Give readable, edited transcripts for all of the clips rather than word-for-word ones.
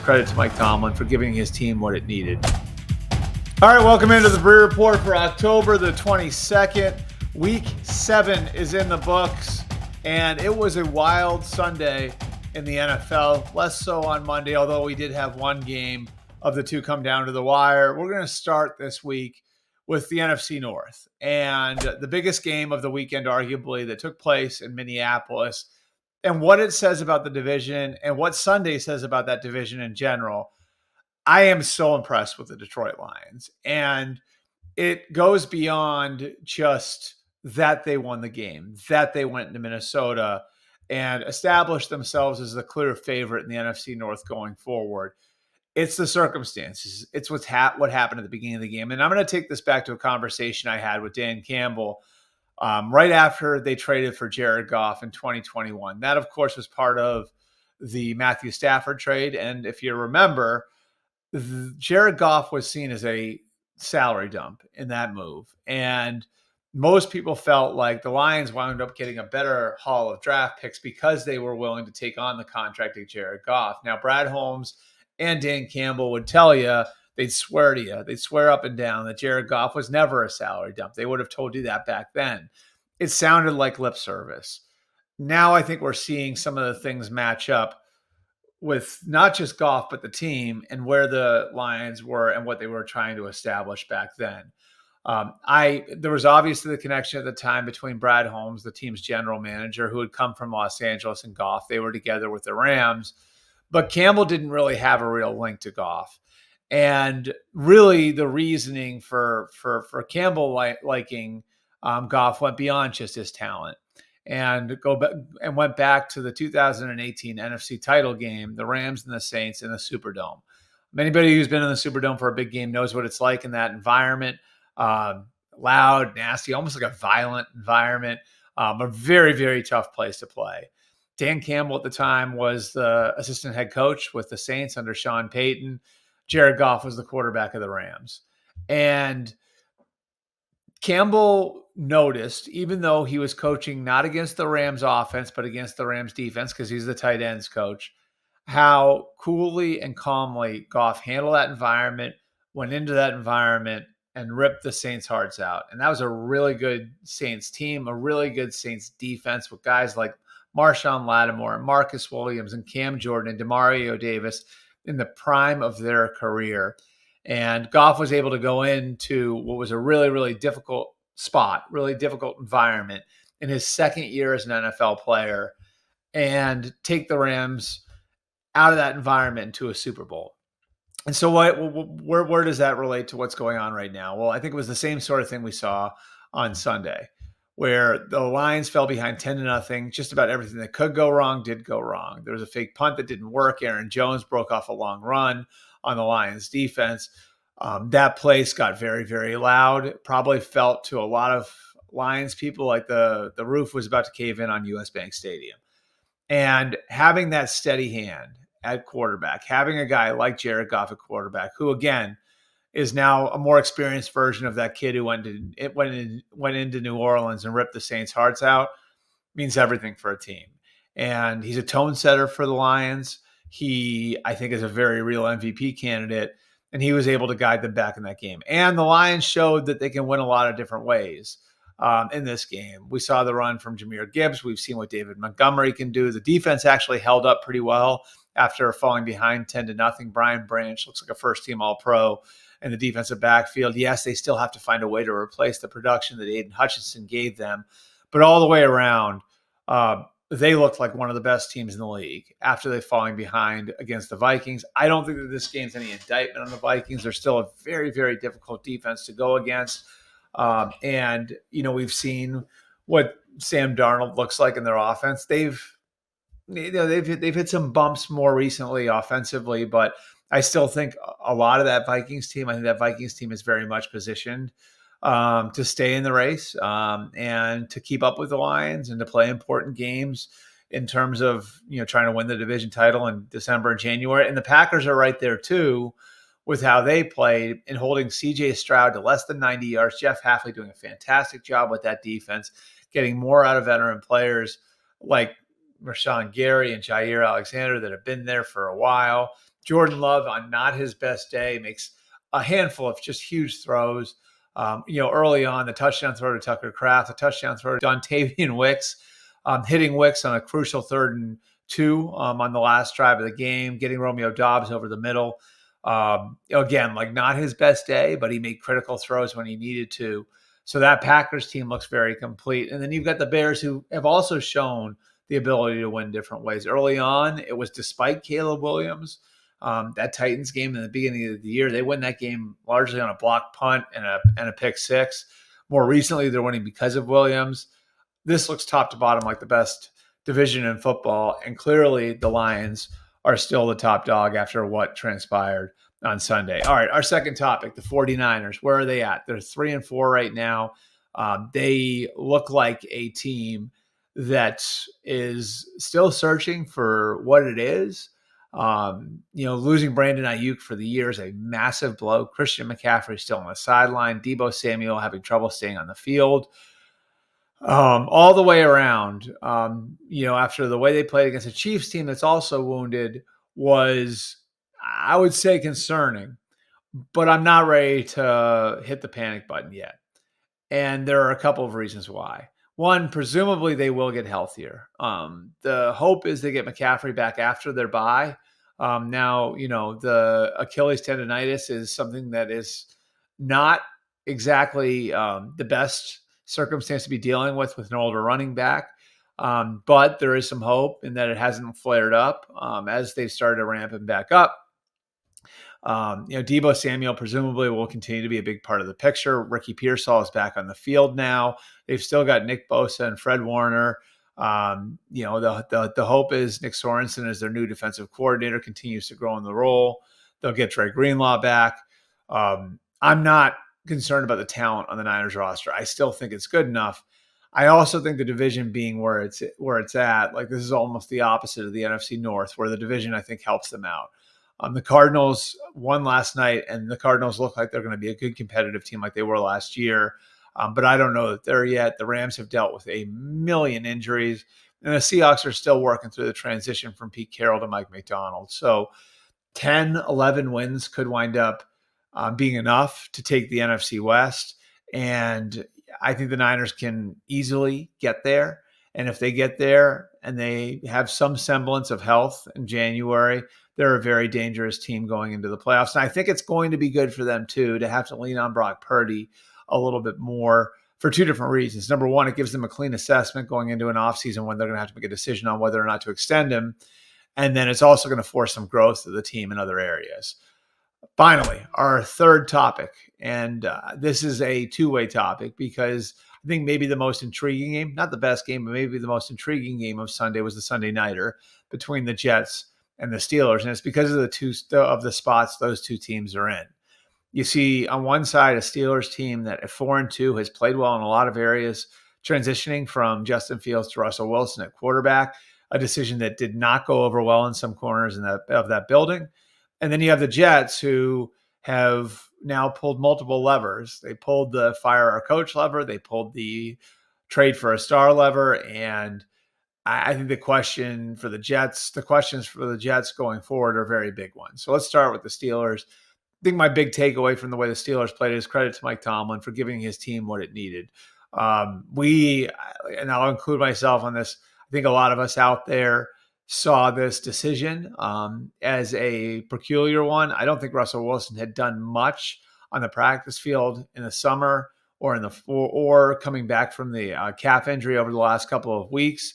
credit to Mike Tomlin for giving his team what it needed. All right, welcome into the Breer Report for October the 22nd. Week 7 is in the books, and it was a wild Sunday in the NFL. Less so on Monday, although we did have one game of the two come down to the wire. We're going to start this week with the NFC North, and the biggest game of the weekend, arguably, that took place in Minneapolis, and what it says about the division and what Sunday says about that division in general. I am so impressed with the Detroit Lions, and it goes beyond just that they won the game, that they went into Minnesota and established themselves as the clear favorite in the NFC North going forward. It's the circumstances. It's what happened at the beginning of the game. And I'm going to take this back to a conversation I had with Dan Campbell right after they traded for Jared Goff in 2021. That, of course, was part of the Matthew Stafford trade. And if you remember, Jared Goff was seen as a salary dump in that move. And most people felt like the Lions wound up getting a better haul of draft picks because they were willing to take on the contract of Jared Goff. Now, Brad Holmes and Dan Campbell would tell you, they'd swear to you, they'd swear up and down that Jared Goff was never a salary dump. They would have told you that back then. It sounded like lip service. Now I think we're seeing some of the things match up with not just Goff, but the team and where the Lions were and what they were trying to establish back then. There was obviously the connection at the time between Brad Holmes, the team's general manager, who had come from Los Angeles, and Goff. They were together with the Rams, but Campbell didn't really have a real link to Goff. And really the reasoning for Campbell liking Goff went beyond just his talent and went back to the 2018 NFC title game, the Rams and the Saints in the Superdome. Anybody who's been in the Superdome for a big game knows what it's like in that environment. Loud, nasty, almost like a violent environment. A very, very tough place to play. Dan Campbell at the time was the assistant head coach with the Saints under Sean Payton. Jared Goff was the quarterback of the Rams. And Campbell noticed, even though he was coaching not against the Rams offense, but against the Rams defense, because he's the tight ends coach, how coolly and calmly Goff handled that environment, went into that environment, and ripped the Saints' hearts out. And that was a really good Saints team, a really good Saints defense with guys like Marshawn Lattimore and Marcus Williams and Cam Jordan and Demario Davis in the prime of their career. And Goff was able to go into what was a really, really difficult spot, really difficult environment in his second year as an NFL player and take the Rams out of that environment into a Super Bowl. And so where does that relate to what's going on right now? Well, I think it was the same sort of thing we saw on Sunday, where the Lions fell behind 10-0. Just about everything that could go wrong did go wrong. There was a fake punt that didn't work. Aaron Jones broke off a long run on the Lions defense. That place got very, very loud. It probably felt to a lot of Lions people like the roof was about to cave in on US Bank Stadium. And having that steady hand at quarterback, having a guy like Jared Goff at quarterback, who again is now a more experienced version of that kid who went into New Orleans and ripped the Saints' hearts out, means everything for a team. And he's a tone setter for the Lions. He, I think, is a very real MVP candidate, and he was able to guide them back in that game. And the Lions showed that they can win a lot of different ways in this game. We saw the run from Jahmyr Gibbs. We've seen what David Montgomery can do. The defense actually held up pretty well after falling behind 10-0. Brian Branch looks like a first-team All-Pro in the defensive backfield. Yes, they still have to find a way to replace the production that Aiden Hutchinson gave them. But all the way around, they looked like one of the best teams in the league after they falling behind against the Vikings. I don't think that this game's any indictment on the Vikings. They're still a very, very difficult defense to go against. And, we've seen what Sam Darnold looks like in their offense. They've hit some bumps more recently offensively, but I still think a lot of that Vikings team, is very much positioned to stay in the race and to keep up with the Lions and to play important games in terms of, trying to win the division title in December and January. And the Packers are right there too with how they played in holding C.J. Stroud to less than 90 yards. Jeff Hafley doing a fantastic job with that defense, getting more out of veteran players like Rashawn Gary and Jair Alexander that have been there for a while. Jordan Love, on not his best day, makes a handful of just huge throws. Early on, the touchdown throw to Tucker Kraft, the touchdown throw to Dontavian Wicks, hitting Wicks on a crucial 3rd and 2 on the last drive of the game, getting Romeo Doubs over the middle. Again, like not his best day, but he made critical throws when he needed to. So that Packers team looks very complete. And then you've got the Bears, who have also shown the ability to win different ways. Early on, it was despite Caleb Williams. That Titans game in the beginning of the year, they win that game largely on a blocked punt and a pick six. More recently, they're winning because of Williams. This looks top to bottom like the best division in football, and clearly the Lions are still the top dog after what transpired on Sunday. All right, our second topic, the 49ers. Where are they at? They're 3-4 right now. They look like a team that is still searching for what it is. Losing Brandon Ayuk for the year is a massive blow. Christian McCaffrey still on the sideline. Deebo Samuel having trouble staying on the field. All the way around, after the way they played against a Chiefs team that's also wounded was, I would say, concerning. But I'm not ready to hit the panic button yet. And there are a couple of reasons why. One, presumably they will get healthier. The hope is they get McCaffrey back after their bye. Now, the Achilles tendonitis is something that is not exactly the best circumstance to be dealing with an older running back. But there is some hope in that it hasn't flared up as they've started ramping back up. Deebo Samuel presumably will continue to be a big part of the picture. Ricky Pearsall is back on the field now. They've still got Nick Bosa and Fred Warner. The hope is Nick Sorensen, as their new defensive coordinator, continues to grow in the role. They'll get Dre Greenlaw back. I'm not concerned about the talent on the Niners roster. I still think it's good enough. I also think the division being where it's at, like this is almost the opposite of the NFC North, where the division I think helps them out. The Cardinals won last night, and the Cardinals look like they're going to be a good competitive team like they were last year. But I don't know that they're yet. The Rams have dealt with a million injuries, and the Seahawks are still working through the transition from Pete Carroll to Mike McDonald. So 10, 11 wins could wind up being enough to take the NFC West. And I think the Niners can easily get there. And if they get there and they have some semblance of health in January, they're a very dangerous team going into the playoffs. And I think it's going to be good for them, too, to have to lean on Brock Purdy a little bit more for two different reasons. Number one, it gives them a clean assessment going into an offseason when they're going to have to make a decision on whether or not to extend him. And then it's also going to force some growth to the team in other areas. Finally, our third topic, and this is a two-way topic because I think maybe the most intriguing game, not the best game, but maybe the most intriguing game of Sunday was the Sunday nighter between the Jets and the Steelers, and it's because of the spots those two teams are in. You see on one side a Steelers team that at 4-2 has played well in a lot of areas, transitioning from Justin Fields to Russell Wilson at quarterback, a decision that did not go over well in some corners of that building. And then you have the Jets, who have now pulled multiple levers. They pulled the fire our coach lever. They pulled the trade for a star lever. And I think the questions for the Jets going forward are very big ones. So let's start with the Steelers. I think my big takeaway from the way the Steelers played is credit to Mike Tomlin for giving his team what it needed. And I'll include myself on this, I think a lot of us out there saw this decision as a peculiar one. I don't think Russell Wilson had done much on the practice field in the summer or coming back from the calf injury over the last couple of weeks,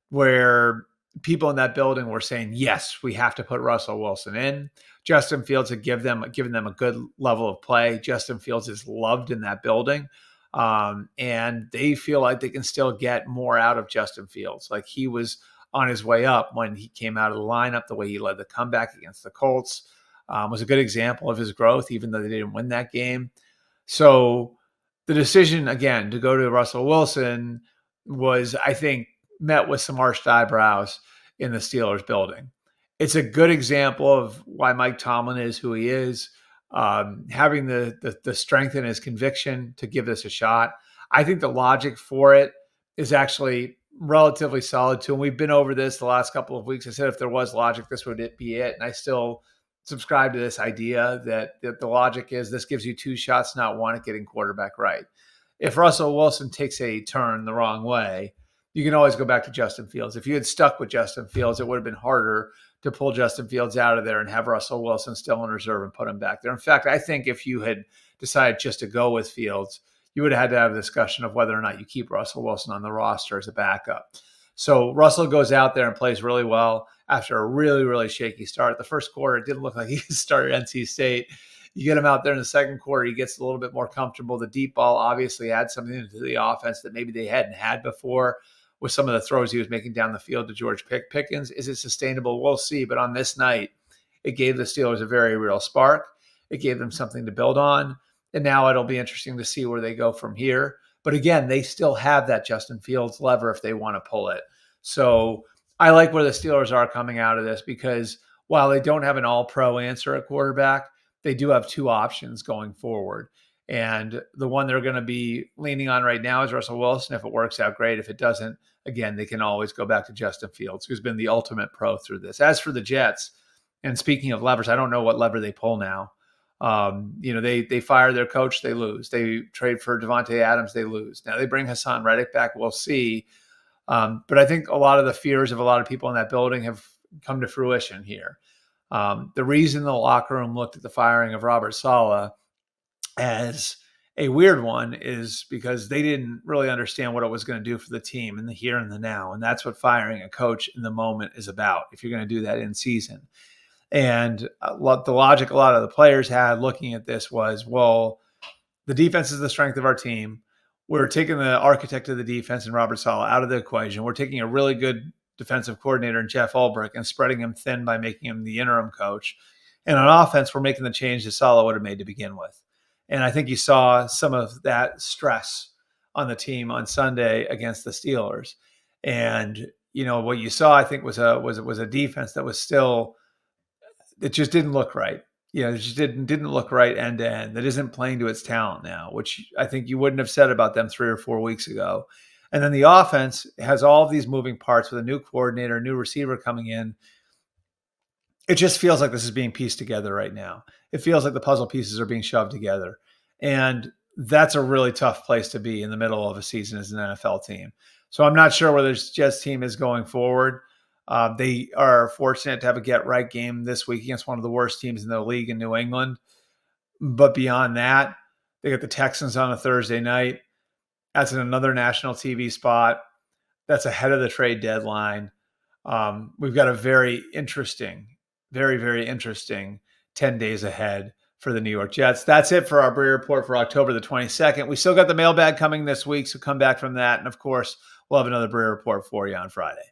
where people in that building were saying, yes, we have to put Russell Wilson in. Justin Fields had given them a good level of play. Justin Fields is loved in that building. And they feel like they can still get more out of Justin Fields. Like he was on his way up when he came out of the lineup. The way he led the comeback against the Colts was a good example of his growth, even though they didn't win that game. So the decision, again, to go to Russell Wilson was, I think, met with some arched eyebrows in the Steelers building. It's a good example of why Mike Tomlin is who he is, having the strength in his conviction to give this a shot. I think the logic for it is actually relatively solid too. And we've been over this the last couple of weeks. I said if there was logic, this would be it. And I still subscribe to this idea that the logic is this gives you 2 shots, not 1 at getting quarterback right. If Russell Wilson takes a turn the wrong way, you can always go back to Justin Fields. If you had stuck with Justin Fields, it would have been harder to pull Justin Fields out of there and have Russell Wilson still in reserve and put him back there. In fact, I think if you had decided just to go with Fields, you would have had to have a discussion of whether or not you keep Russell Wilson on the roster as a backup. So Russell goes out there and plays really well after a really, really shaky start. The first quarter, it didn't look like he started NC State. You get him out there in the second quarter, he gets a little bit more comfortable. The deep ball obviously adds something into the offense that maybe they hadn't had before with some of the throws he was making down the field to George Pickens. Is it sustainable? We'll see. But on this night, it gave the Steelers a very real spark. It gave them something to build on. And now it'll be interesting to see where they go from here. But again, they still have that Justin Fields lever if they want to pull it. So I like where the Steelers are coming out of this because while they don't have an all-pro answer at quarterback, they do have 2 options going forward. And the one they're going to be leaning on right now is Russell Wilson. If it works out, great. If it doesn't, again, they can always go back to Justin Fields, who's been the ultimate pro through this. As for the Jets, and speaking of levers, I don't know what lever they pull now. They fire their coach, they lose. They trade for Devontae Adams, they lose. Now they bring Hassan Reddick back, we'll see. But I think a lot of the fears of a lot of people in that building have come to fruition here. The reason the locker room looked at the firing of Robert Saleh as a weird one is because they didn't really understand what it was going to do for the team in the here and the now. And that's what firing a coach in the moment is about, if you're going to do that in season. And the logic a lot of the players had looking at this was, well, the defense is the strength of our team. We're taking the architect of the defense and Robert Saleh out of the equation. We're taking a really good defensive coordinator in Jeff Ulbrich and spreading him thin by making him the interim coach. And on offense, we're making the change that Saleh would have made to begin with. And I think you saw some of that stress on the team on Sunday against the Steelers. And, what you saw, I think, was a defense that was still, it just didn't look right. It just didn't look right end to end. That isn't playing to its talent now, which I think you wouldn't have said about them 3 or 4 weeks ago. And then the offense has all of these moving parts with a new coordinator, a new receiver coming in. It just feels like this is being pieced together right now. It feels like the puzzle pieces are being shoved together. And that's a really tough place to be in the middle of a season as an NFL team. So I'm not sure where this Jets team is going forward. They are fortunate to have a get-right game this week against one of the worst teams in the league in New England. But beyond that, they got the Texans on a Thursday night. That's in another national TV spot. That's ahead of the trade deadline. We've got a very, very interesting 10 days ahead for the New York Jets. That's it for our Breer Report for October the 22nd. We still got the mailbag coming this week, so come back from that. And, of course, we'll have another Breer Report for you on Friday.